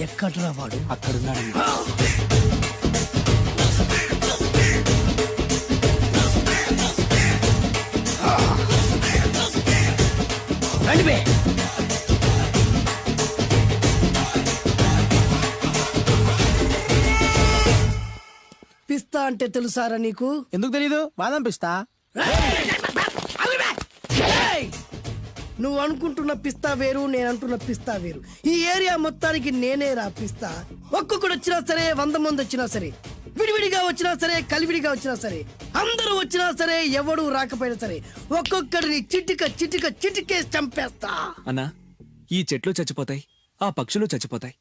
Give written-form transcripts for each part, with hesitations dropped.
ఎక్కడ్రా వాడు? అక్కడున్నాడు. రండి బే. పిస్తా అంటే తెలుసారా నీకు? ఎందుకు తెలీదు? బాదం పిస్తా. నువ్వు అనుకుంటున్న పిస్తా వేరు, నేను అంటున్న పిస్తా వేరు. ఈ ఏరియా మొత్తానికి నేనే రా పిస్తా. ఒక్కొక్కడు వచ్చినా సరే, 100 మంది వచ్చినా సరే, విడివిడిగా వచ్చినా సరే, కలివిడిగా వచ్చినా సరే, అందరూ వచ్చినా సరే, ఎవడు రాకపోయినా సరే, ఒక్కొక్కడిని చిటికేసి చంపేస్తా. అన్నా, ఈ చెట్లు చచ్చిపోతాయి, ఆ పక్షులు చచ్చిపోతాయి,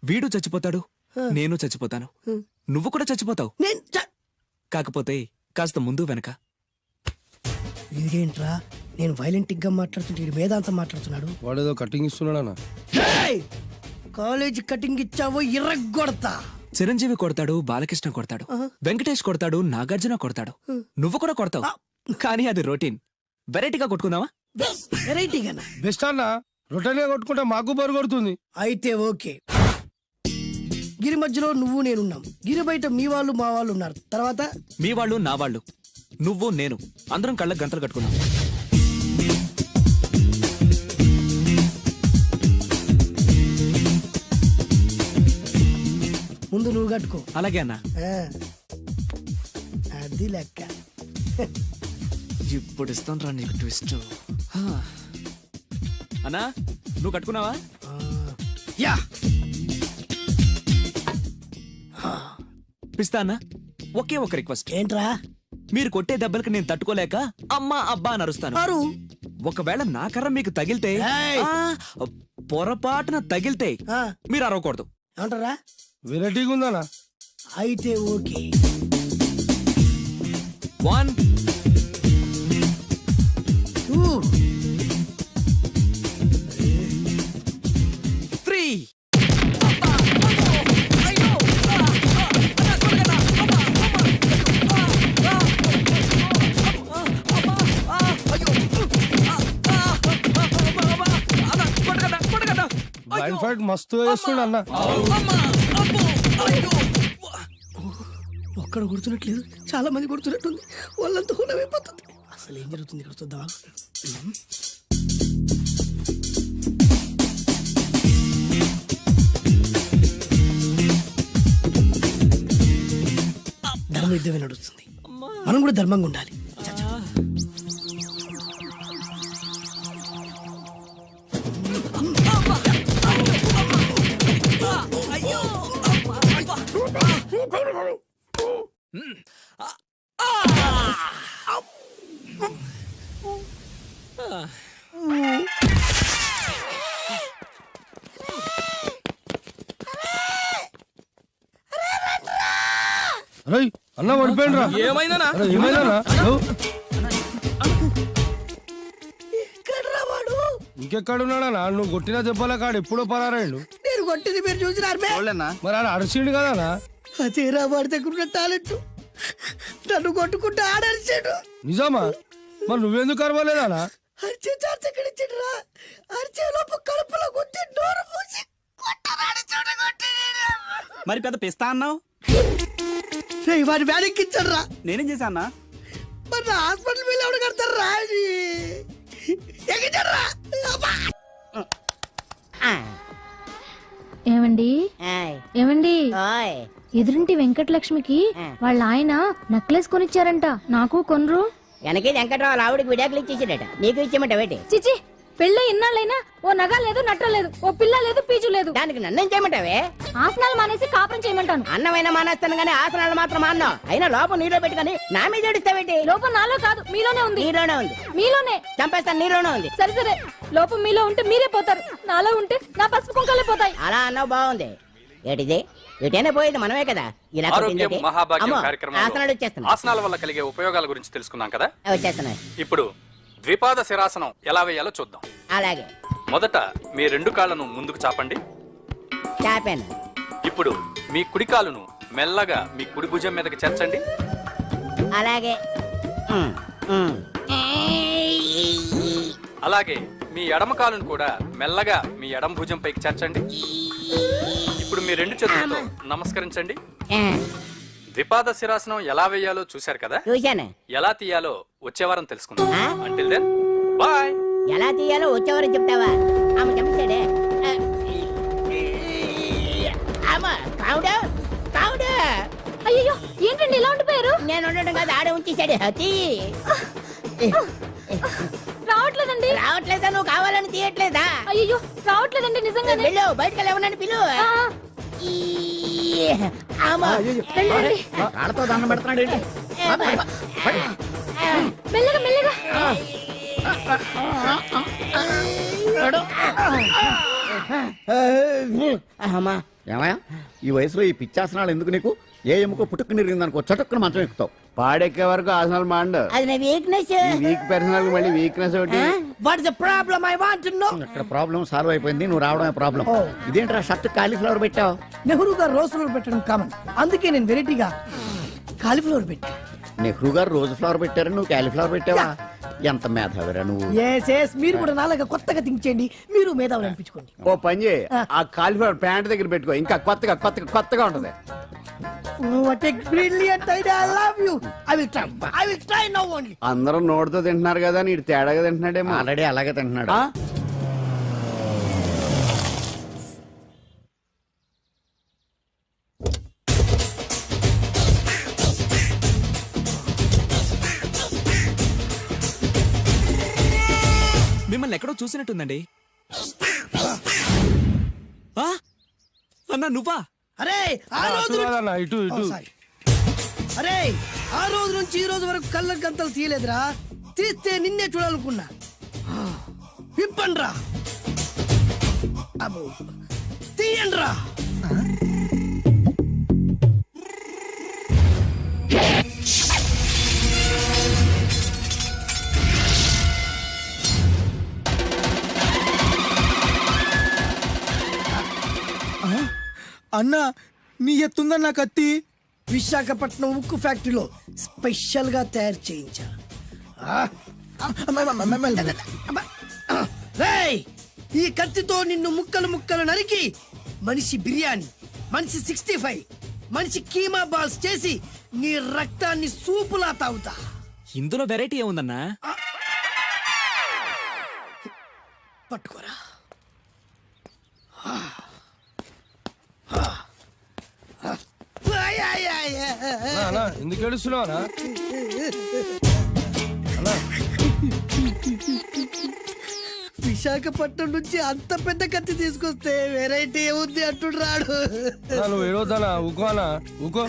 వీడు చచ్చిపోతాడు, నేను చచ్చిపోతాను, నువ్వు కూడా చచ్చిపోతావు. కాకపోతే కాస్త ముందు వెనక. వీడేంట్రా నేను వైలెంటిక్ గా మాట్లాడుతుంటే వేదాంతం మాట్లాడుతున్నాడు. వాడేదో కటింగ్ ఇస్తున్నాడా? కాలేజ్ కటింగ్ ఇచ్చావో ఇర్రగొడతా. చిరంజీవి కొడతాడు, బాలకృష్ణ కొడతాడు, వెంకటేష్ కొడతాడు, నాగార్జున కొడతాడు, నువ్వు కూడా కొడతావు. కానీ అది రొటీన్. వెరైటీగా కొట్టుకుందావా? వెరైటీగానా? బెస్ట్ అన్న. రొటన్ గా కొట్టుకుంటే మాకు బరు కొడుతుంది. అయితే ఓకే. గిరి మధ్యలో నువ్వు నేనున్నాం. గిరి బయట మీ వాళ్ళు మా వాళ్ళు ఉన్నారు. తర్వాత మీ వాళ్ళు నా వాళ్ళు, నువ్వు నేను, అందరం కళ్ళకు గంతలు కట్టుకున్నాం. ముందు నువ్వు కట్టుకో. అలాగే అన్నా. అది లెక్క. ఇప్పుడు ఇస్తాను రా నీకు ట్విస్ట్. అన్నా, నువ్వు కట్టుకున్నావా? యా. పిస్తా అన్నా, ఒకే ఒక రిక్వెస్ట్. ఏంట్రా? మీరు కొట్టే దెబ్బలకి నేను తట్టుకోలేక అమ్మా అబ్బా అని అరుస్తాను. ఒకవేళ నా కర్ర మీకు తగిలితే, పొరపాటున తగిలితే మీరు అరవకూడదు. ఏమంటారా? వెరైటీగా ఉందనా? అయితే ఓకే. 1 2 3. లైన్ ఫైట్ మస్తు వేస్తుండ అన్న. ఒక్కడు గుర్తున్నట్లేదు, చాలా మంది గుర్తున్నట్టుంది. వాళ్ళంతా హులమైపోతుంది. అసలు ఏం జరుగుతుంది ఇక్కడ చూద్దామా? ధర్మ యుద్ధమే నడుస్తుంది. మనం కూడా ధర్మంగా ఉండాలి. అన్న పడిపోయినరా? ఏమైందనా? ఏమైందనా? ఇంకెక్కడున్నాడా? నువ్వు కొట్టినా చెప్పాలా? కాడు ఎప్పుడో పరారాడు. నేను కొట్టింది మీరు చూసినారు. మరి ఆడ అరిసిండు కదనా? అదేరా వాడి దగ్గర ఉన్న టాలెంట్. నన్ను కొట్టుకుంటూ ఆడరిచాడు. నిజమా? మరి నువ్వెందుకు అరవలేదానా? అరిచే ఛాన్స్ ఎక్కడిచ్చాడురా? అరిచే లోపు కడుపులో కొట్టి నోరు మూసి కొట్టరాడు చోట కొట్టి. మరి పెద్ద పిస్తా అన్నావు? వాడి వ్యాధికిచ్చాడు రా. నేనేం చేశా అన్నా? మరి హాస్పిటల్ వెళ్ళి ఎవడు కడతారు రా? ఎక్కించాడు. ఏమండి ఏమండి, ఎదురింటి వెంకటలక్ష్మికి వాళ్ళ ఆయన నెక్లెస్ కొనిచ్చారంట. నాకు కొనరు? వెనకే వెంకట్రావు ఆవిడకి విడాకులు ఇచ్చేసాడట. నీకు ఇచ్చేమంట వేటి? చిచి, పెళ్ళ ఇన్నాళ్ళైనా ఓ నగ లేదు, నట్ట లేదు, ఓ పిల్ల లేదు, పీచు లేదు. దానికి నన్నేం చేయమంటావే? ఆసనాలు మానేసి కాపురం చేయమంటాను. అన్నమైనా మానేస్తాను గానీ ఆసనాలు మాత్రం మాన్నా. అయినా లోపం నీలో పెట్టుకుని నా మీద ఏడుస్తావేటి? లోపం నాలో కాదు, మీలోనే ఉంది. నీలోనే ఉంది. మీలోనే. చంపేస్తాను, నీలోనే ఉంది. సరే సరే, లోపం మీలో ఉంటే మీరే పోతారు, నాలో ఉంటే నా పసుపు కుంకాలే పోతాయి. అలా అన్నావు, బాగుంది. ఏటిది? ఎటైనా పోయేది మనమే కదా. ఇలా ఆసనాలు వచ్చేస్తున్నాయి. ఆసనాల వల్ల కలిగే ఉపయోగాల గురించి తెలుసుకున్నాం కదా. వచ్చేస్తున్నాయి. ఇప్పుడు ద్విపాద శిరాసనం ఎలా వేయాలో చూద్దాం. అలాగే. మొదట మీ 2 కాళ్ళను ముందుకు చాపండి. చాపాను. ఇప్పుడు మీ కుడి కాలును మెల్లగా మీ కుడి భుజం మీదకి చేర్చండి. అలాగే. అలాగే మీ ఎడమ కాలును కూడా మెల్లగా మీ ఎడమ భుజం పైకి చేర్చండి. ఇప్పుడు మీ రెండు చేతులతో నమస్కరించండి. ఆ, ద్విపాద శిరాసనం ఎలా వేయాలో చూశారు కదా, చూశాను. ఎలా తీయాలో వచ్చే వారం తెలుసుకుందాం. ఆ? Until then bye. ఎలా తీయాలో వచ్చేవారు చెప్తావా? ఆమె చెప్తాడే. కావుడు అయ్యో ఏంటండి ఇలా ఉండిపోయారు? నేను ఉండడం కాదు, ఆడే ఉంచేశాడు. తీ. రావట్లేదండి. రావట్లేదా? నువ్వు కావాలని తీయట్లేదా? అయ్యో రావట్లేదండి నిజంగానే. వెళ్ళు, బయటకు వెళ్ళవనని పిలు. ఆ, వెళ్ళండి. కాళ్ళతో దండం పెడుతున్నాడు ఏంటి? మెల్లగా మెల్లగా. అమ్మా, ఏమయ్యా ఈ వయసులో ఈ పిచ్చాసనాలు ఎందుకు నీకు? ఏ ఎముకో పుట్టుకు నిరిగిందనుకో చటుక్కున మంచం ఎక్కుతావు. పాడెక్కే వరకు ఆసనాలు మాండు. అది నా వీక్నెస్. వీక్ పర్సనల్ మళ్ళీ వీక్నెస్ ఒకటి. What is the problem I want to know. ఇక్కడ ప్రాబ్లం సాల్వ్ అయిపోయింది, నువ్వు రావడమే ప్రాబ్లం. ఇదేంట్రా షర్ట్ కాలీఫ్లవర్ పెట్టావు? నెహ్రూ గారు రోజ్ ఫ్లవర్ పెట్టడం కామన్, అందుకే నేను వెరైటీగా కాలీఫ్లవర్ పెట్టా. నెహ్రూ గారు రోజు ఫ్లవర్ పెట్టారు, నువ్వు కాలీఫ్లవర్ పెట్టావా? ఎంత మేధావిరా నువ్వు. మీరు కూడా నాలాగా కొత్తగా థింక్ చేయండి, మీరు మేధావులు అనిపించుకోండి. ఓ పని చేయి, ఆ కాలిఫ్లవర్ ప్యాంట్ దగ్గర పెట్టుకో, ఇంకా కొత్తగా ఉంటది. What a brilliant idea, I love you. I will try now only. అందరూ నోటితో తింటున్నారు కదా, నీడు తేడాగా తింటున్నాడేమో. ఆల్రెడీ అలాగే తింటున్నాడు. ఆ? మిమ్మల్ని ఎక్కడో చూసినట్టుందండి. ఆ? అన్నా నువ్వా? అరే ఆ రోజు కాదన్నా, ఇటు ఇటు. అరే ఆ రోజు నుంచి ఈ రోజు వరకు కళ్ళ గంతలు తీయలేదురా, తీస్తే నిన్నే చూడాలనుకున్నా. విప్పండ్రా, అబ్బో తీయండ్రా. అన్నా నీ ఎత్తుందన్నా కత్తి. విశాఖపట్నం ఉక్కు ఫ్యాక్టరీలో స్పెషల్ గా తయారు చేయించా. రేయ్, ఈ కత్తితో నిన్ను ముక్కలు ముక్కలు నరికి మనిషి బిర్యానీ, మనిషి 65, మనిషి కీమా బాల్స్ చేసి నీ రక్తాన్ని సూపులా తాగుతా. ఇందులో వెరైటీ ఏముందన్నా? పట్టుకోరా. అన్నా ఎందుకు ఏడుస్తున్నావా? విశాఖపట్నం నుంచి అంత పెద్ద కత్తి తీసుకొస్తే వెరైటీ ఏముంది అంటుడు రాడు. నువ్వు ఏడవద్దానా? ఊకో అన్నా, ఊకో.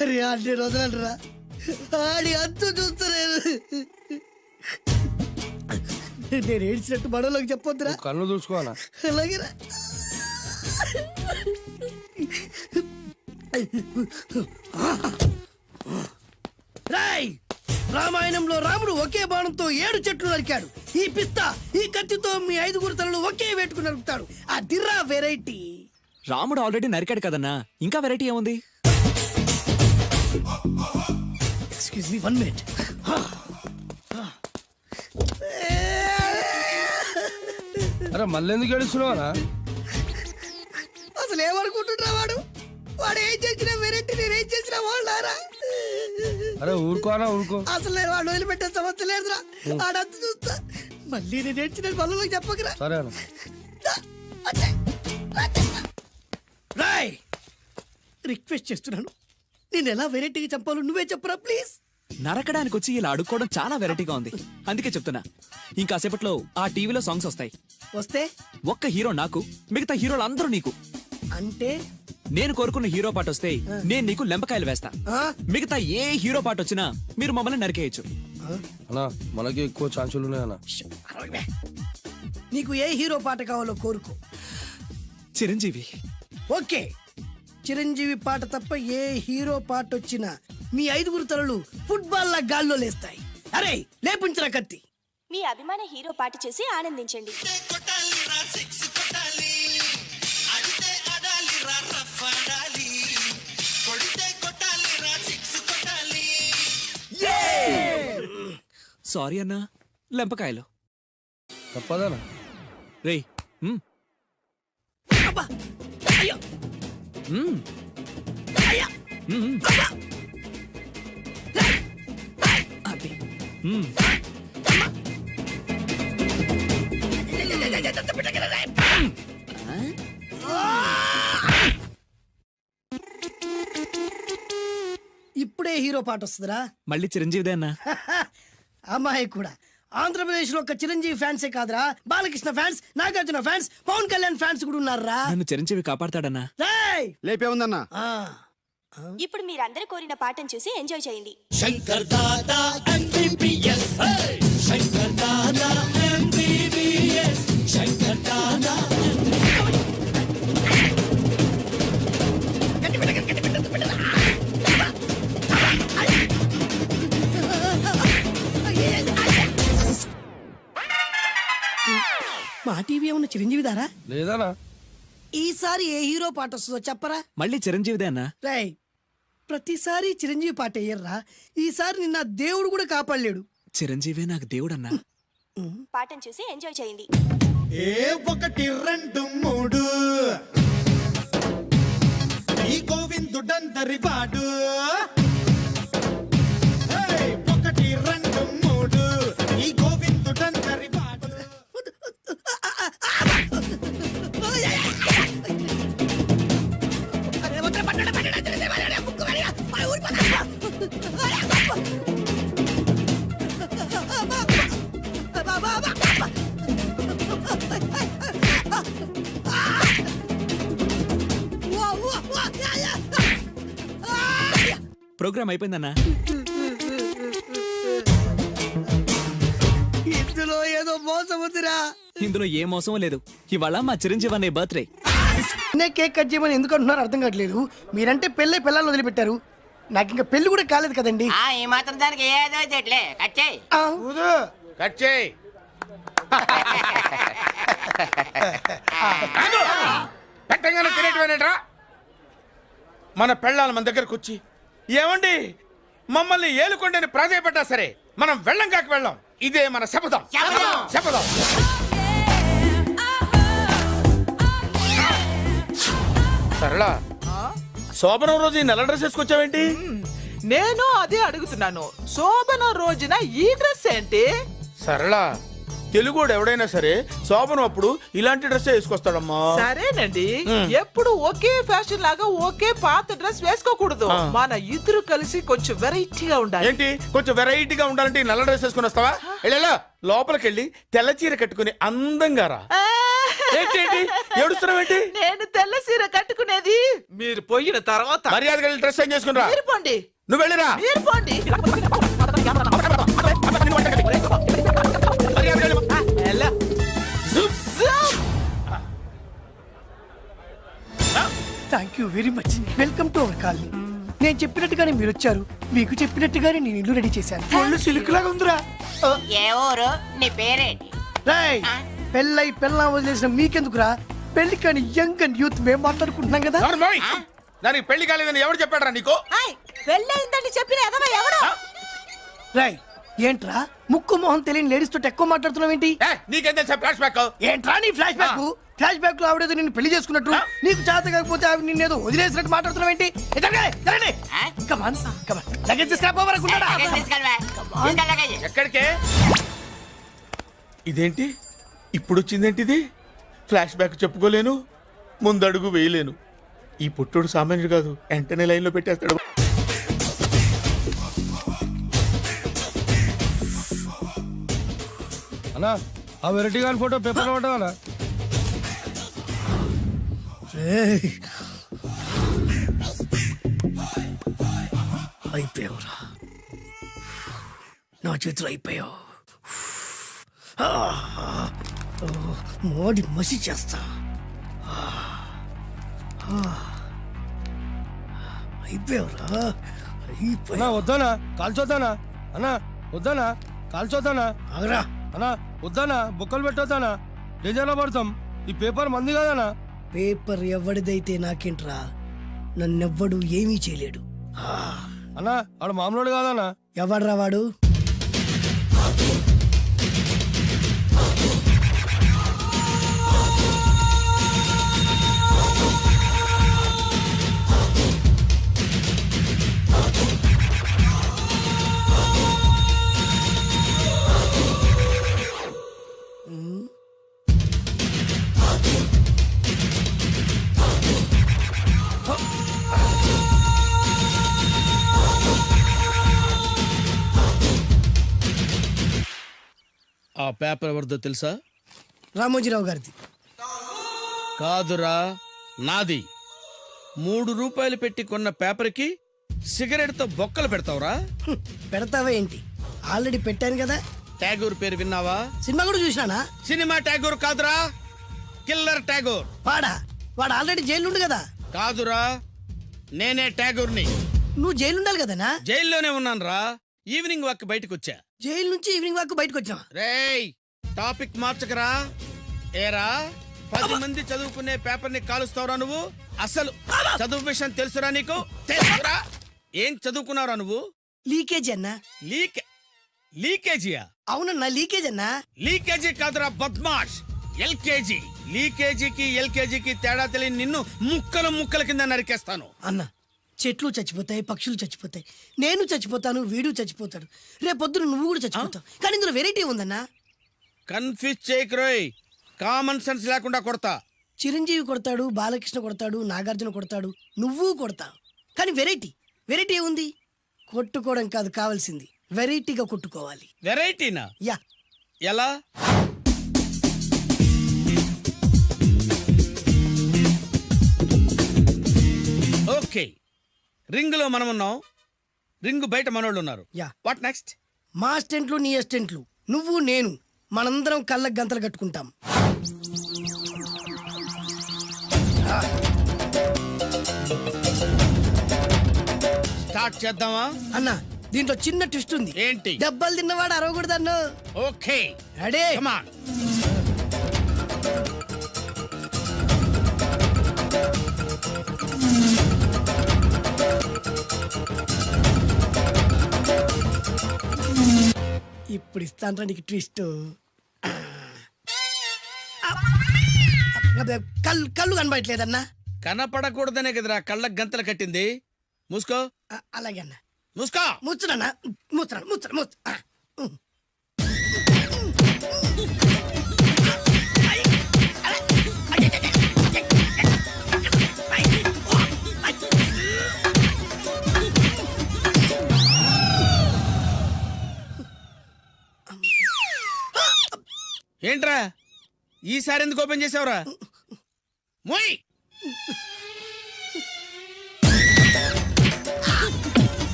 అరే అన్ని రోజులరా, ఆడి అంతు చూస్తలేదు. నేను ఏడ్చినట్టు మనలోకి చెప్పొద్దురా. కళ్ళు చూసుకోనా? అలాగేరా. రాయ్, రామాయణంలో రాముడు ఒకే బాణంతో 7 చెట్లు నరికాడు. ఈ పిస్తా ఈ కత్తితో మీ 5 తలలు ఒకే వేటుకు నరుకుతాడు. ఆ దిర్రా వెరైటీ. రాముడు ఆల్రెడీ నరికాడు కదన్నా, ఇంకా వెరైటీ ఏముంది? Excuse me 1 minute. అరే మళ్ళీ ఎందుకు ఏడుస్తున్నావా? అసలు ఏమనుకుంటున్నా వాడు? వాడు ఏం చేసినా వెరైటీ, నేనేం చేసినా వాళ్ళారా? అరే ఊరుకో అన్నా, ఊరుకో. అసలు నేను వాడు వదిలిపెట్టే సమస్య లేదురా. ఆడంత చూస్తా. మళ్ళీ నేను ఏడ్చిన పనులకు చెప్పకరా. సరే అన్న. రాయ్, రిక్వెస్ట్ చేస్తున్నాను, నేను ఎలా వెరైటీగా చంపాలో నువ్వే చెప్పరా ప్లీజ్. నరకడానికి వచ్చి ఇలా అడుక్కోవడం చాలా వెరైటీగా ఉంది, అందుకే చెప్తున్నా. ఇంకాసేపట్లో ఆ టీవీలో సాంగ్స్ వస్తాయి. వస్తే ఒక్క హీరో నాకు, మిగతా హీరోలు అందరూ నీకు. అంటే నేను కోరుకున్న హీరో పాట వస్తే నేను నీకు లెంపకాయలు వేస్తా. ఆ? మిగతా ఏ హీరో పాట వచ్చినా మీరు మమ్మల్ని నరికేయచ్చు. అన్నా మనకి ఎక్కువ ఛాన్సులు ఉన్నాయన్నా. అరవై. నీకు ఏ హీరో పాట కావాలో కోరుకో. చిరంజీవి. ఓకే, చిరంజీవి పాట తప్ప ఏ హీరో పాట వచ్చినా మీ 5 తలలు ఫుట్బాల్ లా గాల్లో లేస్తాయి. అరే లేపించరా కత్తి. మీ అభిమాన హీరో పాట చేసి ఆనందించండి. సారీ అన్నా, లెంపకాయలు. తప్పదనా? రేయ్ మ్. అబ్బా! అయ్యో! మ్. అయ్యా! మ్. అబ్బా! అది. మ్. ఇప్పుడే హీరో పాట వస్తుందిరా. మళ్ళీ చిరంజీవిదే అన్నా. అమ్మాయి కూడా ఆంధ్రప్రదేశ్ లో ఒక చిరంజీవి ఫ్యాన్సే కాదురా, Balakrishna fans, Nagarjuna fans, Pawan Kalyan fans కూడా ఉన్నారా. నన్ను చిరంజీవి కాపాడతాడన్నా. రేయ్! లేపే ఉందన్నా. ఆ, ఇప్పుడు మీరందరూ కోరిన పాటను చూసి ఎంజాయ్ చేయండి. మా టీవీ ఏమన్నా చిరంజీవి దారా? లేదనా? ఈసారి ఏ హీరో పాట వస్తుందో చెప్పరా. మళ్ళీ చిరంజీవిదే అన్నా. రేయ్, ప్రతిసారి చిరంజీవి పాట వేయర్రా. ఈసారి నిన్న దేవుడు కూడా కాపాడలేడు. చిరంజీవే నాకు దేవుడన్నా. పాటను చూసి ఎంజాయ్ చేయండి. ఏ 1 2 3 ఈ గోవిందుడందరి వాడు. 1 2 3 ఈ గోవిందుడందరి వాడు. ప్రోగ్రామ్ అయిపోయిందన్నా. ఇందులో ఏదో మోసం ఉందిరా. ఇందులో ఏ మోసం లేదు. ఇవాళ మా చిరంజీవి అనే బర్త్డే. నేను కేక్ కట్ చేయమని ఎందుకు అంటున్నారు అర్థం కావట్లేదు. మీరంటే పెళ్ళై పిల్లల్ని వదిలిపెట్టారు, నాకు ఇంకా పెళ్లి కూడా కాలేదు కదండి. ఈ మాత్రం దానికి ఏదో చెట్లే కచ్చే. ఆ, కట్ చేయి. పెట్టగానే తినేటివేనేట్రా? మన పెళ్ళాలి మన దగ్గరకు వచ్చి ఏమండి మమ్మల్ని ఏలుకొండని ప్రాధాయపడ్డా సరే మనం వెళ్ళం కాక వెళ్ళం. ఇదే మన శపథం. శపథం. సరళా, శోభనం రోజు ఈ నల్ల డ్రెస్ వేసుకొచ్చావేంటి? నేను అదే అడుగుతున్నాను. శోభన రోజున ఈ డ్రెస్ ఏంటి? సరళా, తెలుగుడు ఎవడైనా సరే శోభనం అప్పుడు ఇలాంటి డ్రెస్ వేసుకొస్తాడమ్మా. సరేనండి, ఎప్పుడు ఒకే ఫ్యాషన్ లాగా ఒకే పాత డ్రెస్ వేసుకోకూడదు. మన ఇద్దరు కలిసి కొంచెం వెరైటీగా ఉండాలి. ఏంటి కొంచెం వెరైటీగా ఉండాలంటే ఈ నల్ల డ్రెస్ వేసుకుని వస్తావా? వెళ్ళా లోపలికి వెళ్ళి తెల్ల చీర కట్టుకుని అందంగా రా. ఏంటి ఏడుస్తున్నావేంటి? నేను తెల్ల సీర కట్టుకునేది మీరు పోయిన తర్వాత. మర్యాదగా వెళ్ళి డ్రెస్ చేంజ్ చేసుకుని రా. మీరు పోండి. నువ్వు వెళ్ళిరా. మీరు పోండి. మర్యాదగా వెళ్ళు. ఎలా? Thank you very much. Welcome to our colony. నేను చెప్పినట్టుగానే మీరు వచ్చారు, మీకు చెప్పినట్టుగానే నేను ఇల్లు రెడీ చేశాను. ఒళ్ళు సిల్క్ లాగా ఉందిరా. ఏ ఊరు? నీ పేరేంటి? రేయ్, పెళ్ళై పెళ్ళం వదిలేసిన మీకెందుకురా? పెళ్లి కాని యంగ్ అండ్ యూత్ మేము మాట్లాడుకుంటున్నాం కదా. ఎవరు మోయ్? దానికి పెళ్లి కాలేదని ఎవరు చెప్పాడరా నీకు? పెళ్ళయిందని చెప్పిన ఎదవ ఎవడు? రాయ్, ఏంట్రా ముక్కు మొహం తెలియని లేడీస్ తోటి ఎక్కువ మాట్లాడుతున్నావు ఏంటి? నీకేం తెలుసా ఫ్లాష్ బ్యాక్? ఏంట్రా నీ ఫ్లాష్ బ్యాక్? ఫ్లాష్ బ్యాక్ లో ఆవిడేదో నిన్ను పెళ్లి చేసుకున్నట్టు, నీకు చేత కాకపోతే ఆవిడ నిన్నేదో వదిలేసినట్టు మాట్లాడుతున్నావు ఏంటి? ఎక్కడికే? ఇదేంటి ఇప్పుడు వచ్చిందేంటి? ఇది ఫ్లాష్ బ్యాక్ చెప్పుకోలేను, ముందడుగు వేయలేను. ఈ పుట్టుడు సామాన్యుడు కాదు, వెంటనే లైన్ లో పెట్టేస్తాడు. అన్నా ఆ వెరైటీ గారి ఫోటో పేపర్ పడ్డా? అయిపోయావురా, నా చేతులు అయిపోయావు. మోడి మసి చేస్తా. అయిపోయావురా, అన్నా వద్దానా? కాల్చొద్దానా? అన్నా వద్దానా? కాల్చొద్దానా? ఆగరా. అన్నా వద్దానా? బుక్కలు పెట్టొద్దానా? డేంజర్లో పడతాం. ఈ పేపర్ మంది కదనా? పేపర్ ఎవడిదైతే నాకేంట్రా, నన్నెవ్వడు ఏమీ చేయలేడు. అన్నా ఆడు మామూలు కాదనా? ఎవడ్రా వాడు? ఆ పేపర్ ఎవరిదో తెలుసా? రామోజీరావు గారిది. కాదురా, నాది. 3 రూపాయలు పెట్టి కొన్న పేపర్కి సిగరెట్తో బొక్కలు పెడతావురా? పెడతావా ఏంటి? ఆల్రెడీ పెట్టాను కదా. ట్యాగూర్ పేరు విన్నావా? సినిమా కూడా చూసినానా? సినిమా ట్యాగూర్ కాదురా, కిల్లర్ ట్యాగూర్. వాడు ఆల్రెడీ జైలు కదా. కాదురా, నేనే ట్యాగూర్ని. నువ్వు జైలు ఉండాలి కదనా? జైల్లోనే ఉన్నాను రా. ఈవినింగ్ వాక్ బయటకు వచ్చా. జైలు నుంచి ఈవినింగ్ వాక్ బయటకు వచ్చావా? రేయ్, టాపిక్ మార్చకరా. ఏరా, 10 మంది చదువుకునే పేపర్ ని కాలుస్తావురా నువ్వు? అసలు చదువు విషయం తెలుసురా నీకు? తెలుసురా? ఏం చదువుకున్నావురా నువ్వు? లీకేజీ అన్నా. లీకేజీయా? అవునన్నా, లీకేజ్ అన్నా. లీకేజీ కాదురా బద్మాష్, ఎల్కేజీ. లీకేజీకి ఎల్కేజీకి తేడా తెలియని నిన్ను ముక్కలు ముక్కల కింద నరికేస్తాను. అన్నా, చెట్లు చచ్చిపోతాయి, పక్షులు చచ్చిపోతాయి, నేను చచ్చిపోతాను, వీడు చచ్చిపోతాడు, రేపొద్దున నువ్వు కూడా చచ్చిపోతావు. కానీ ఇందులో వెరైటీ ఉందన్నా. కన్ఫ్యూజ్ చేయకురోయ్, కామన్ సెన్స్ లేకుండా కొడతా. చిరంజీవి కొడతాడు, బాలకృష్ణ కొడతాడు, నాగార్జున కొడతాడు, నువ్వు కొడతావు. కానీ వెరైటీ ఉంది. కొట్టుకోవడం కాదు కావాల్సింది, వెరైటీగా కొట్టుకోవాలి. వెరైటీనా? యా. ఎలా? ఓకే, రింగ్ లో మనం ఉన్నాం, రింగ్ బయట మనోళ్ళు ఉన్నారు. యా. What next? మా అసిస్టెంట్లు, నీ అసిస్టెంట్లు, నువ్వు నేను, మనందరం కళ్ళకు గంతలు కట్టుకుంటాం. స్టార్ట్ చేద్దామా? అన్నా, దీంట్లో చిన్న ట్విస్ట్ ఉంది. ఏంటి? దెబ్బలు తిన్నవాడు అరవకూడదన్ను. Okay, ready? Come on. ఇప్పుడు ఇస్తాను నీకు ట్విస్ట్. కళ్ళు కనబడట్లేదన్నా. కనపడకూడదనే కదరా కళ్ళకు గంతలు కట్టింది. మూసుకో. అలాగే అన్న. మూసుకో. ముచ్చునన్నా, ముచ్చు. ఏంట్రా ఈసారి ఎందుకు ఓపెన్ చేసావురా? మోయ్.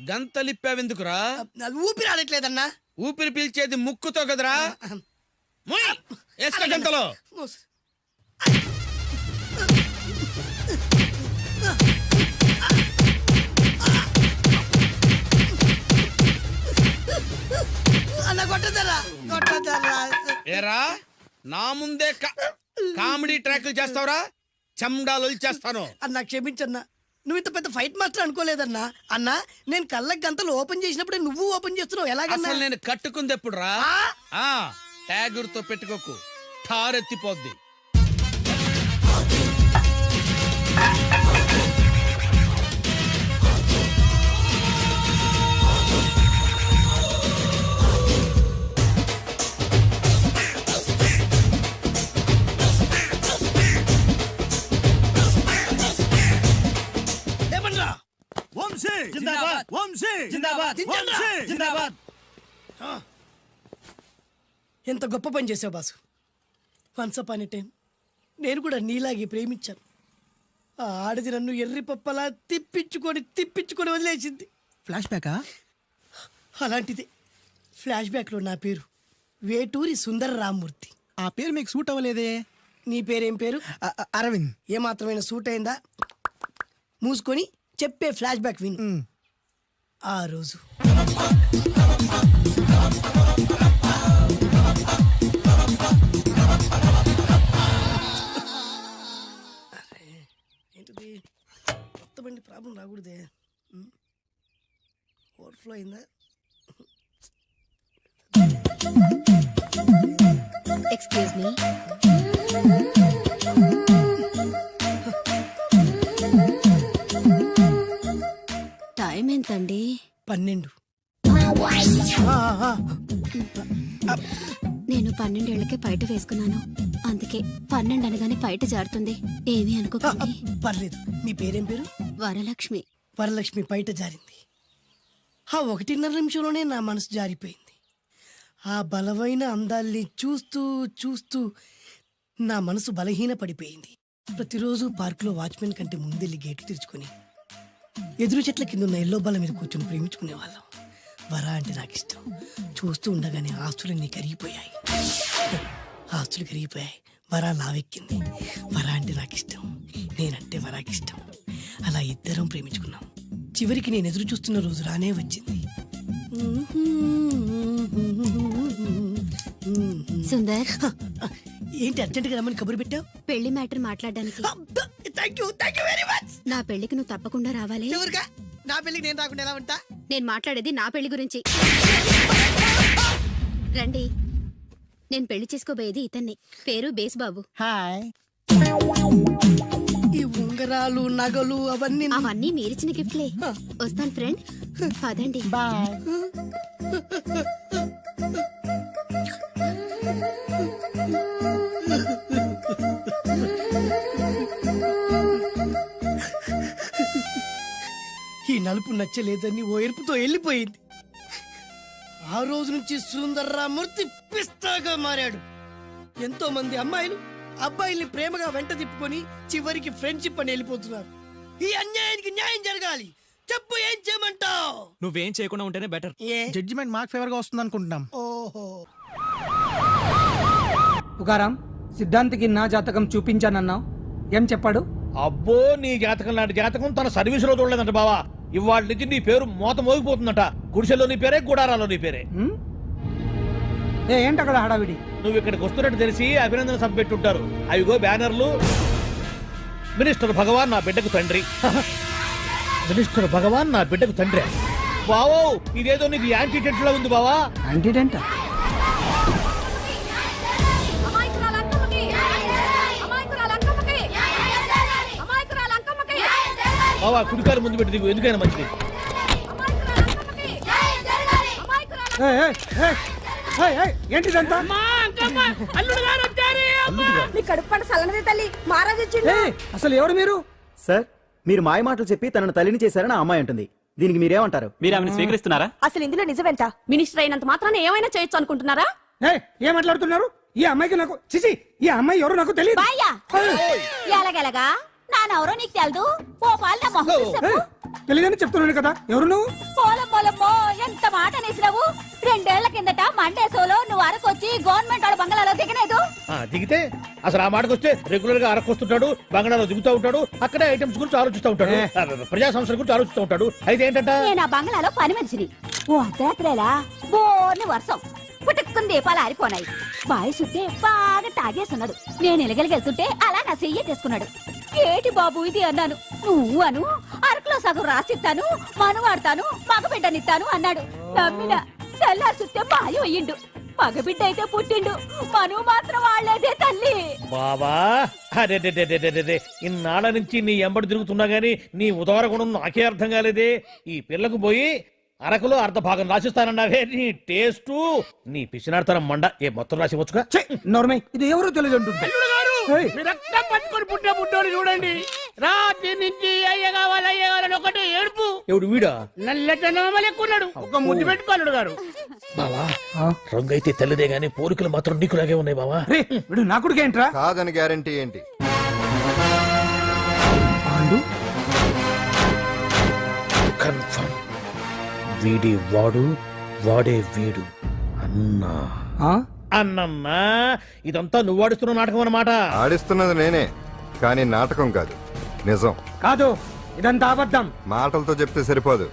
గంతలిప్పావెందుకురా? ఊపిరి ఆడట్లేదన్నా. ఊపిరి పీల్చేది ముక్కుతో కదరా. మోయ్, వేసుకో గంతలో. అన్న కొట్టదరా. ఏరా, నా ముందే కామెడీ ట్రాక్లు చేస్తావురా? చెమ్డాలు చేస్తాను. అన్నా క్షమించన్నా, నువ్వు ఇంత పెద్ద ఫైట్ మాస్టర్ అనుకోలేదన్నా. అన్నా, నేను కళ్ళకి గంతలు ఓపెన్ చేసినప్పుడే నువ్వు ఓపెన్ చేస్తున్నావు. ఎలాగన్నా? అసలు నేను కట్టుకుంది ఎప్పుడు రా? ట్యాగూర్తో పెట్టుకోకు, ఠారెత్తిపోద్ది. ఎంత గొప్ప పని చేసావు boss. Once upon a time నేను కూడా నీలాగే ప్రేమించాను. ఆ ఆడది నన్ను ఎర్రి పప్పలా తిప్పించుకొని వదిలేసింది. ఫ్లాష్ బ్యాకా? అలాంటిదే. ఫ్లాష్ బ్యాక్లో నా పేరు వేటూరి సుందర రామ్మూర్తి. ఆ పేరు మీకు సూట్ అవ్వలేదే. నీ పేరేం పేరు? అరవింద్. ఏమాత్రమైన సూట్ అయిందా? మూసుకొని చెప్పే ఫ్లాష్ బ్యాక్ విను. ఆ రోజు ఏంటిది? కొత్త బండి ప్రాబ్లం రాకూడదే. ఓవర్ఫ్లో అయిందా? Excuse me. టైం ఎంతండి? 12. నేను 12 ఏళ్లకే పైట వేసుకున్నాను. అందుకే 12 అనగానే పైట జారుతుంది. ఏమీ అనుకోకండి. పర్లేదు. మీ పేరేం పేరు? వరలక్ష్మి. వరలక్ష్మి పైట జారింది. ఆ 1.5 నిమిషంలోనే నా మనసు జారిపోయింది. ఆ బలమైన అందాల్ని చూస్తూ చూస్తూ నా మనసు బలహీన పడిపోయింది. ప్రతిరోజు పార్కులో వాచ్మెన్ కంటే ముందెళ్ళి గేట్లు తెరుచుకొని ఎదురు చెట్ల కింద ఉన్న ఎల్లో బాల మీద కూర్చొని ప్రేమించుకునే వాళ్ళం. వరా అంటే నాకు ఇష్టం. చూస్తూ ఉండగానే ఆస్తులన్నీ కరిగిపోయాయి. ఆస్తులు కరిగిపోయాయి. వరా లావెక్కింది. వరా అంటే నాకు ఇష్టం. నేనంటే వరాకి ఇష్టం. అలా ఇద్దరం ప్రేమించుకున్నాం. చివరికి నేను ఎదురు చూస్తున్న రోజు రానే వచ్చింది. సుందర్, ఏంటి అర్జెంట్గా రమ్మని కబురు పెట్టావు? పెళ్లి మ్యాటర్ మాట్లాడడానికి. Thank you very much. నా పెళ్లికి నువ్వు తప్పకుండా రావాలి. ఎవరుగా? నా పెళ్లికి నేను రాకుండా ఎలా ఉంటా? నేను మాట్లాడేది నా పెళ్లి గురించి. రండి. నేను పెళ్లి చేసుకోబోయేది ఇతన్ని. పేరు బేస్బాబు. హాయ్. ఈ ఉంగరాలు నగలు అవన్నీ అవన్నీ మీరిచ్చిన గిఫ్ట్లే. వస్తాను ఫ్రెండ్. పదండి. బాయ్. ఈ నలుపు నచ్చలేదని ఓ ఎరుపుతో వెళ్ళిపోయింది. ఆ రోజు నుంచి సుందర్రామూర్తి పిస్తాగా మారాడు. ఎంతో మంది అమ్మాయిలు అబ్బాయిల్ని ప్రేమగా వెంట తిప్పుకొని చివరికి ఫ్రెండ్షిప్ అని వెళ్ళిపోతున్నారు. ఈ అన్యాయానికి న్యాయం జరగాలి. చెప్పు, ఏం చేయమంటావు? నువ్వేం చేయకుండా ఉంటేనే బెటర్. జడ్జిమెంట్ మాకు ఫేవర్ గా వస్తుంది అనుకుంటున్నాం. ఓహో, తుకారాం, సిద్ధాంతికి నా జాతకం చూపించానన్నావు, ఏం చెప్పాడు? అబ్బో, నీ జాతకం లాంటి జాతకం తన సర్వీసులో చూడలేదంట బావా. ఇవాళ నుంచి నీ పేరు మోత మోగిపోతుందట. గుడిసెలో నీ పేరే, గుడారాలో నీ పేరే. ఏంటి అక్కడ హడావిడి? నువ్వు ఇక్కడికి వస్తున్నట్టు తెలిసి అభినందన సభ పెట్టుంటారు. అవిగో బ్యానర్లు. మినిస్టర్ భగవాన్ నా బిడ్డకు తండ్రి. మినిస్టర్ భగవాన్ నా బిడ్డకు తండ్రి. బావో, ఇదేదో నీకు యాంటీటెంట్ లో ఉంది బావా. యాంటీడెంట్? బావా, కుడికారు ముందు పెట్టి దిగు, ఎందుకైనా మంచిది. ఏంటిదంతా? అసలు ఎవరు మీరు? సార్, మీరు మాయ మాటలు చెప్పి తనను తల్లిని చేశారని ఆ అమ్మాయి అంటుంది. దీనికి మీరేమంటారు? మీరు ఆమెను స్వీకరిస్తున్నారా? అసలు ఇందులో నిజమేంట? మినిస్టర్ అయినంత మాత్రాన ఏమైనా చేయొచ్చు అనుకుంటున్నారా? ఏం మాట్లాడుతున్నారు? ఈ అమ్మాయికి నాకు చిచి, ఈ అమ్మాయి ఎవరు నాకు తెలియదు. ఎలాగెలగా నానెవరో నీకు తెలదు. ఓ పాల మొహం చెప్పు. తెలియదని చెప్తున్నాను కదా. ఎవరు నువ్వు? పోలమ్మో, ఎంత మాట అనేసినావు. 2 ఏళ్ల కిందట మండే సోలో నువ్వు అరకొచ్చి గవర్నమెంట్ వాళ్ళ బంగ్లాలో దిగలేదు. దిగితే అసలు ఆ మాటకు వస్తే రెగ్యులర్ గా అరకొస్తుంటాడు, బంగాళాలో దిగుతూ ఉంటాడు, అక్కడే ఐటమ్స్ గురించి ఆలోచిస్తూ ఉంటాడు, ప్రజా సంస్థల గురించి ఆలోచిస్తూ ఉంటాడు. అయితే ఏంటంట, నేను ఆ బంగ్లాలో పని మనిషిని. ఓ అర్ధరాత్రేలా బోర్ని వర్షం పుట్టుకుని దీపాలు ఆరిపోనాయి. బాయ్ చుట్టే బాగా తాగేస్తున్నాడు. నేను ఎలగలిగెళ్తుంటే అలా నా చెయ్యి తీసుకున్నాడు. ఏటి బాబు ఇది అన్నాను. నువ్వు అను, అరకులో సగం రాసిస్తాను, మనువాడతాను, మగబిడ్డనిస్తాను అన్నాడు. నమ్మిన. తెల్లారి చూస్తే మాయం అయ్యిండు. మగబిడ్డ అయితే పుట్టిండు, మనువు మాత్రం వాళ్ళేదే తల్లి. బాబా, అరే ఇన్నాళ్ళ నుంచి నీ ఎంబడి తిరుగుతున్నా గానీ నీ ఉదార గుణం నాకే అర్థం కాలేదే. ఈ పిల్లకు పోయి అరకులో అర్ధ భాగం రాసిస్తానన్నావే. నీ టేస్టు, నీ పిచ్చినాడతనం మండ. ఏ మొత్తం రాసి వచ్చుగా. నోర్మై, ఇది ఎవరు తెలియదు అంటుంది. పట్టుకొని పుట్టే పుట్టోని చూడండి. రాత్రి నుంచి అయ్య కావాలని ఒకటి ఏడుపు. ఎవడు వీడా? నల్లెక్కున్నాడు. ఒక ముద్దు పెట్టుకోలేడు గారు. బావా, రంగు అయితే తెల్లదే గానీ పోలికలు మాత్రం నీకులాగే ఉన్నాయి బావా. వీడు నా కొడుకు ఏంట్రా? కాదని గ్యారంటీ ఏంటి? కన్ఫర్మ్. వీడి వాడు, వాడే వీడు. అన్నా అన్నమ్మా, ఇదంతా నువ్వు ఆడిస్తున్న నాటకం అన్నమాట. ఆడిస్తున్నది నేనే, కానీ నాటకం కాదు, నిజం. కాదు, ఇదంతా అబద్ధం. మాటలతో చెప్తే సరిపోదు,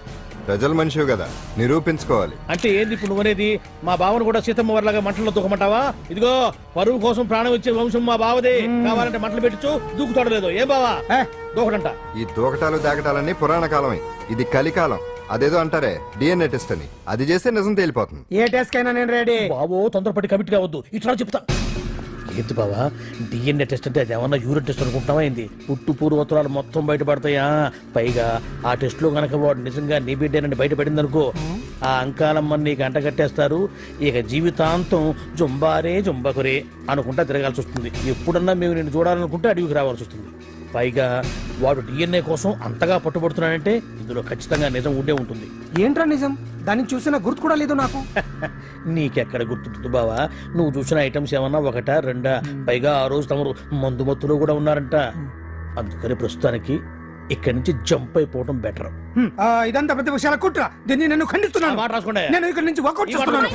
ప్రజల మనిషివి కదా, నిరూపించుకోవాలి. అంటే ఏంది ఇప్పుడు నువ్వనేది? మా బావను కూడా సీతమ్మ వారిలాగా మంటల్లో దూకమంటావా? ఇదిగో, పరువు కోసం ప్రాణం ఇచ్చే వంశం మా బావదే. కావాలంటే మంటలు పెట్టచ్చు, దూకుతాడు లేదు. ఏం బావా దూకడంట? ఈ దూకటాలు దాకటాలన్నీ పురాణ కాలమే, ఇది కలికాలం. అదేదో అంటారే డిఎన్ఏ టెస్ట్ అని, అది చేస్తే నిజం తేలిపోతుంది. ఏ టెస్ట్ కైనా నేను రెడీ. బాబో, తొందరపడి కమిట్ కావద్దు, ఇట్లా చెప్తా. ఏంటి బావా, డిఎన్ఏ టెస్ట్ అంటే అది ఏమన్నా యూరిన్ టెస్ట్ అనుకుంటున్నావా ఏంది? పుట్టు పూర్వోత్తరాలు మొత్తం బయటపడతాయా? పైగా ఆ టెస్ట్ లో గనక వాడు నిజంగా నీ బిడ్డేనని బయటపడింది అనుకో, ఆ అంకాలమ్మని నీకు అంటగట్టేస్తారు. ఇక జీవితాంతం జుంబారే జుంబకురే అనుకుంటా తిరగాల్సి వస్తుంది. ఎప్పుడన్నా మేము నిన్ను చూడాలనుకుంటే అడవికి రావాల్సి వస్తుంది. పైగా వాడు DNA కోసం అంతగా పట్టుబడుతున్నాడంటే ఇందులో ఖచ్చితంగా నిజం ఉండే ఉంటుంది. ఏంట్రా నిజం? దాన్ని చూసిన గుర్తు కూడా లేదు నాకు. నీకెక్కడ గుర్తుంటుంది బావా? నువ్వు చూసిన ఐటమ్స్ ఏమన్నా ఒకటా రెండా? పైగా ఆ రోజు తమరు మందు మత్తులో కూడా ఉన్నారంట. అందుకని ప్రస్తుతానికి ఇక్కడి నుంచి జంప్ అయిపోవడం బెటర్. ఇదంతా పెద్ద విషయాల కుట్ర. దీన్ని నేను ఖండిస్తున్నాను. మాట రాసుకోండి. నేను ఇక్కడ నుంచి వర్కౌట్ చేస్తున్నాను.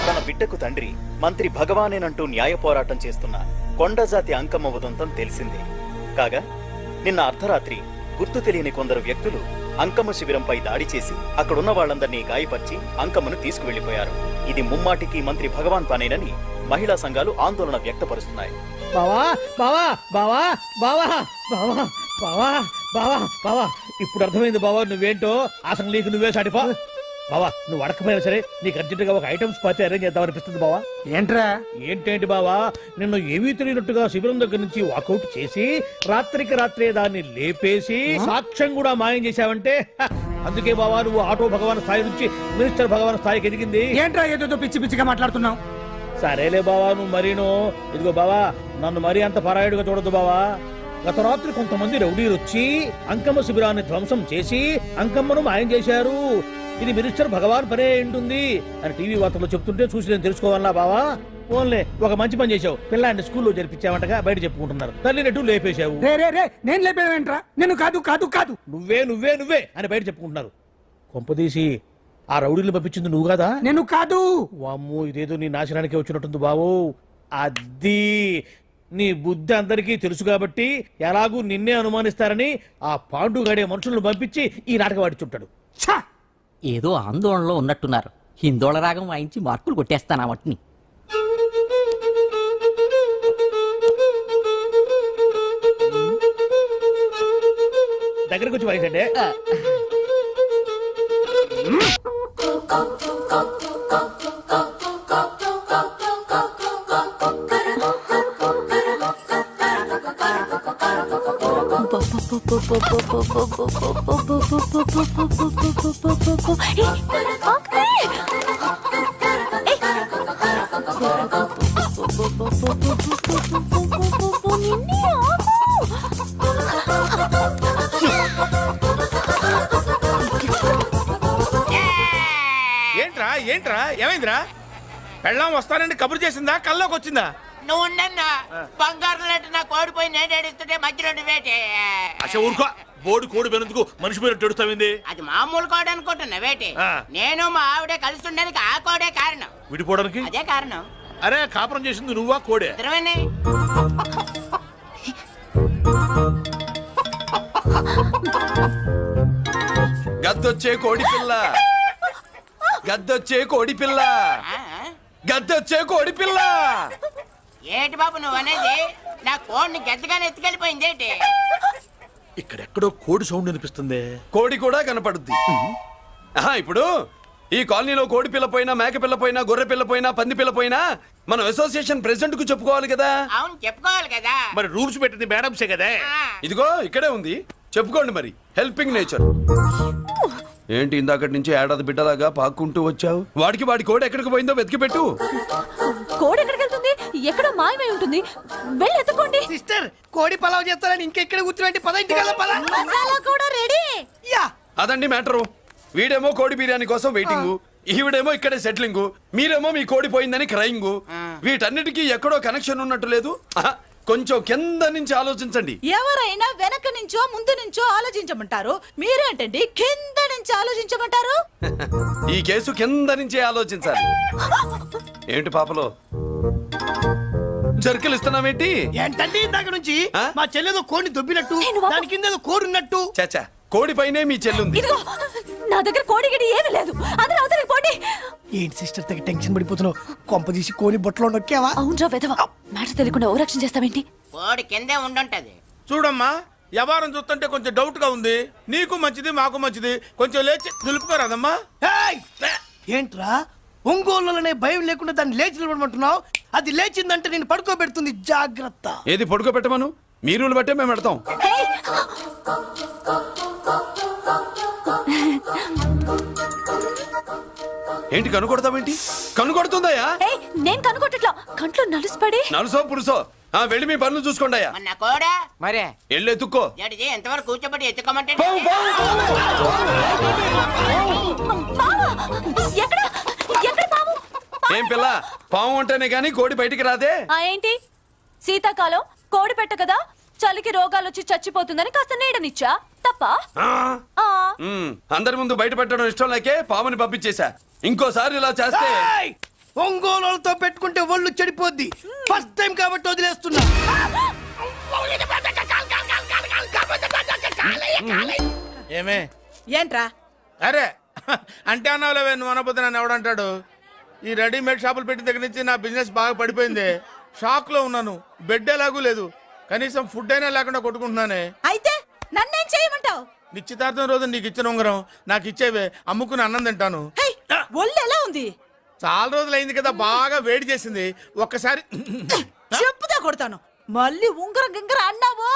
తన బిడ్డకు తండ్రి మంత్రి భగవానేనంటూ న్యాయ పోరాటం చేస్తున్న కొండజాతి అంకమ్మ ఉదంతం తెలిసిందే. కాగా నిన్న అర్ధరాత్రి గుర్తు తెలియని కొందరు వ్యక్తులు అంకమ్మ శిబిరంపై దాడి చేసి అక్కడున్న వాళ్ళందరినీ గాయపరిచి అంకమ్మను తీసుకువెళ్లిపోయారు. ఇది ముమ్మాటికి మంత్రి భగవాన్ పనేనని మహిళా సంఘాలు ఆందోళన వ్యక్తపరుస్తున్నాయి. బావా బావా బావా బావా బావా బావా బావా బావా ఇప్పుడు అర్థమైంది బావా నువ్వేంటో. అసలు నీకు నువ్వే సాటిపా. బావా నువ్వు అడకపోయినా సరే నీకు అర్జెంటుగా ఒక ఐటమ్స్ పార్టీ అరేంజ్ చేద్దామనిపిస్తుంది బావా. ఏంట్రా? ఏంటేంటి బావా, నిన్ను ఏమీ తెలియనట్టుగా శిబిరం దగ్గర నుంచి వాకౌట్ చేసి రాత్రికి రాత్రే దాన్ని లేపేసి సాక్ష్యం కూడా మాయం చేశావంటే అందుకే బావా నువ్వు ఆటో భగవాన్ స్థాయి నుంచి మినిస్టర్ భగవాన్ స్థాయికి ఎదిగింది. ఏంట్రా ఏదో పిచ్చి పిచ్చిగా మాట్లాడుతున్నావు? సరేలే బావా నువ్వు మరీను. ఇదిగో బావా నన్ను మరీ అంత పరాయుడుగా చూడద్దు బావా. గత రాత్రి కొంతమంది రౌడీలు వచ్చి అంకమ్మ శిబిరాన్ని ధ్వంసం చేసి అంకమ్మను మాయం చేశారు. ఇది మినిస్టర్ భగవాన్ పనే ఉంటుంది అని టీవీ వార్తల్లో చెప్తుంటే చూసి నేను తెలుసుకోవాలా బావా. ఓన్లే ఒక మంచి పని చేశావు. పిల్లాన్ని స్కూల్లో జరిపించావంటగా బయట చెప్పుకుంటున్నారు. తల్లినట్టు లేపేశావు. నేను లేపేవేంట్రా? నేను కాదు కాదు కాదు నువ్వే నువ్వే నువ్వే అని బయట చెప్పుకుంటున్నారు. కొంపదీసి ఆ రౌడీలు పంపించింది నువ్వు కాదా? నేను కాదు. వామ్మో ఇదేదో నీ నాశనానికి వచ్చినట్టుంది బావు. అది నీ బుద్ధి అందరికీ తెలుసు కాబట్టి ఎలాగూ నిన్నే అనుమానిస్తారని ఆ పాండుగాడే మనుషులను పంపించి ఈ నాటకం ఆడిచుంటాడు. ఏదో ఆందోళనలో ఉన్నట్టున్నారు. హిందోళ రాగం వాయించి మార్కులు కొట్టేస్తాను ఆ మట్టిని. దగ్గరకు వచ్చి వాయించండి. ఏంట్రా ఏంట్రా ఏమైందిరా? పెళ్ళాం వస్తానండి కబురు చేసిందా? కల్లోకి వచ్చిందా? నువ్వు బంగారం లాంటి నా కోడిపోయి నేడేడిస్తుంటే మధ్యలో వేటే. అసలు ఊరుకో. బోర్డు కోడి పెనందుకు మనిషి మీద తెడుస్తావింది. అది మామూలు కోడి అనుకుంటున్నా వేటే. నేను మా ఆవిడే కలిసి ఉండడానికి ఆ కోడే కారణం. విడిపోవడానికి అదే కారణం. అరే కాపురం చేసింది నువ్వా కోడే? ఇద్దరమేనే. గద్దొచ్చే కోడి పిల్ల, గద్దొచ్చే కోడి పిల్ల, గద్దొచ్చే కోడి పిల్ల. ఏటి బాబు నువ్వు అనేది? నా కోడిని గద్దగానే ఎత్తుకెళ్ళిపోయింది ఏంటి? ఇక్కడెక్కడో కోడి సౌండ్ అనిపిస్తుంది. కోడి కూడా కనపడుద్ది. ఇప్పుడు ఈ కాలనీలో కోడి పిల్ల పోయినా, మేక పిల్ల పోయినా, గొర్రె పిల్ల పోయినా, పంది పిల్ల పోయినా మనం అసోసియేషన్ ప్రెసిడెంట్ కు చెప్పుకోవాలి కదా. అవును చెప్పుకోవాలి కదా. మరి రూల్స్ పెట్టింది మేడమ్సే కదా. ఇదిగో ఇక్కడే ఉంది, చెప్పుకోండి మరి. Helping nature. ఏంటి ఇందాకటి నుంచి ఏడాది బిడ్డలాగా పాక్కుంటూ వచ్చావు? వాడికి వాడి కోడి ఎక్కడికి పోయిందో వెతికి పెట్టు. కోడి ఎక్కడికి వెళ్తుంది? ఎక్కడో మాయమై ఉంటుంది. వెళ్ళి ఎత్తుకోండి. సిస్టర్ కోడి పలావ్ చేస్తారని ఇంకెక్కడ కూర్చోండి. 10 పద. మసాలా కూడా రెడీ. యా అదండి మ్యాటరు. వీడేమో కోడి బిర్యానీ కోసం వెయిటింగ్, ఈవిడేమో ఇక్కడే సెటిలింగ్, మీరేమో మీ కోడి పోయిందని క్రయింగ్. వీటన్నిటికీ ఎక్కడో కనెక్షన్ ఉన్నట్టు లేదు. కొంచెం కింద నుంచి ఆలోచించండి. ఎవరైనా వెనక నుంచో ముందు నుంచో ఆలోచించమంటారు. మీరేంటండి కింద నుంచి ఆలోచించమంటారు? ఈ కేసు కింద నుంచే ఆలోచించాలి. ఏంటి పాపలో జర్కిలు ఇస్తున్నావేంటి? ఏంటంటే ఇందాక నుంచి మా చెల్లెదో కోడిని దొబ్బినట్టు, దాని కింద కోడి ఉన్నట్టు. చచ్చా, కోడి పైనే మీ చెల్లుంది. ఇదిగో నా దగ్గర కోడి గిడి ఏమీ లేదు. అందరూ అవతలికి పోండి. ఏంటి సిస్టర్ తగ్గ టెన్షన్ పడిపోతున్నావు? కొంప తీసి కోని బొట్టలో నొక్కావా? అవునరా వెధవ. మ్యాటర్ తెలియకుండా ఓ రక్షణ చేస్తావేంటి? కోడి కిందే ఉండుంటది. చూడమ్మా, వ్యవహారం చూస్తుంటే కొంచెం డౌట్ గా ఉంది. నీకు మంచిది మాకు మంచిది, కొంచెం లేచి నిలుపుకోరాదమ్మా. ఏయ్! ఏంట్రా ఒంగోలులోనే భయం లేకుండా దాన్ని లేచి నిలబడమంటున్నావు? అది లేచిందంటే నేను పడుకోబెడుతుంది, జాగ్రత్త. ఏది పడుకోబెట్టమను, మీ రూల్ బట్టే మేము పెడతాం. ఏంటి కనుకొడతావేంటి? కనుకొడుతుందయ్యా? నేను కనుగొట్టట్లా, కంట్లో నలుసుపడి. నలుసో పురుసో వెళ్ళి మీ పనులు చూసుకోండి అయ్యా. మరే వెళ్ళి ఎత్తుక్కో. ఎంతవరకు కూర్చోబెట్టి ఎత్తుకోమంటే ఎక్కడ ఎక్కడ పాము? ఏం పిల్ల, పాము ఉంటేనే గాని కోడి బయటికి రాదే. ఏంటి శీతాకాలం కోడి పెట్ట కదా, చలికి రోగాలు వచ్చి చచ్చిపోతుందని కాస్త నీడనిచ్చా, తప్ప? అందరి ముందు బయట పెట్టడం ఇష్టం లేకే పాముని పంపించేశా. ఇంకోసారి ఇలా చేస్తే ఏయ్! ఒంగోలులతో పెట్టుకుంటే ఒళ్ళు చెడిపోద్ది. ఫస్ట్ టైం కాబట్టి వదిలేస్తున్నా. ఏమే ఏంట్రా? అరే అంటే అన్నావులేవే, నువ్వు అనబోతే నన్ను ఎవడంటాడు. ఈ రెడీమేడ్ షాపులు పెట్టిన దగ్గర నుంచి నా బిజినెస్ బాగా పడిపోయింది. షాక్ లో ఉన్నాను, బెడ్ ఎలాగూ లేదు, కనీసం ఫుడ్ అయినా లేకుండా కొట్టుకుంటున్నానే. అయితే నన్నేం చేయమంటావు? నిశ్చితార్థం రోజు నీకు ఇచ్చిన ఉంగరం నాకు ఇచ్చేవే, అమ్ముకుని అన్నం తింటాను. ఒళ్ళు ఎలా ఉంది? చాలా రోజులు అయింది కదా, బాగా వేడి చేసింది. ఒక్కసారి చెప్పుదా కొడతాను. మళ్ళీ ఉంగరం గింగర అన్నావో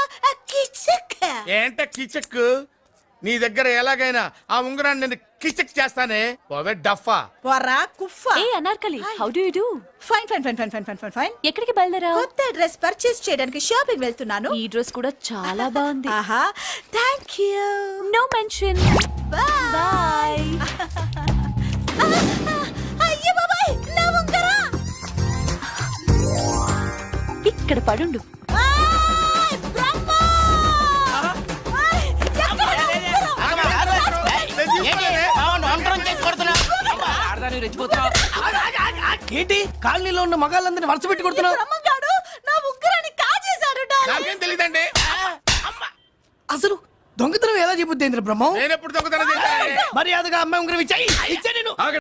ఏంట కిచక్, నీ దగ్గర ఎలాగైనా ఆ ఉంగరాన్ని నేను కిచక్ చేస్తానే. పోవే డఫా. వరా కుఫా. ఏ Anarkali, how do you do? Fine fine fine fine fine fine fine fine. ఎక్కడికి బయలుదేరావు? కొత్త డ్రెస్ పర్చేస్ చేయడానికి షాపింగ్ వెళ్తున్నాను. ఈ డ్రెస్ కూడా చాలా బాగుంది. ఆహా, thank you. No mention. Bye. అయ్యో బాబాయ్, నా ఉంగరా ఇక్కడ పడుండు. ఏంటి కాలనీలో ఉన్న మగాళ్ళందరినీ వరుస పెట్టి కొడుతున్నావు? బ్రహ్మంగాడు నా ఉంగరాన్ని కాజేశాడు. నాకేం తెలియదండి. అసలు దొంగతనం ఎలా చెబుద్ది బ్రహ్మం? నేను ఎప్పుడు దొంగతనం చేశాను? మర్యాదగా అమ్మాయి ఉంగరం ఇచ్చాయి. ఇచ్చా నేను.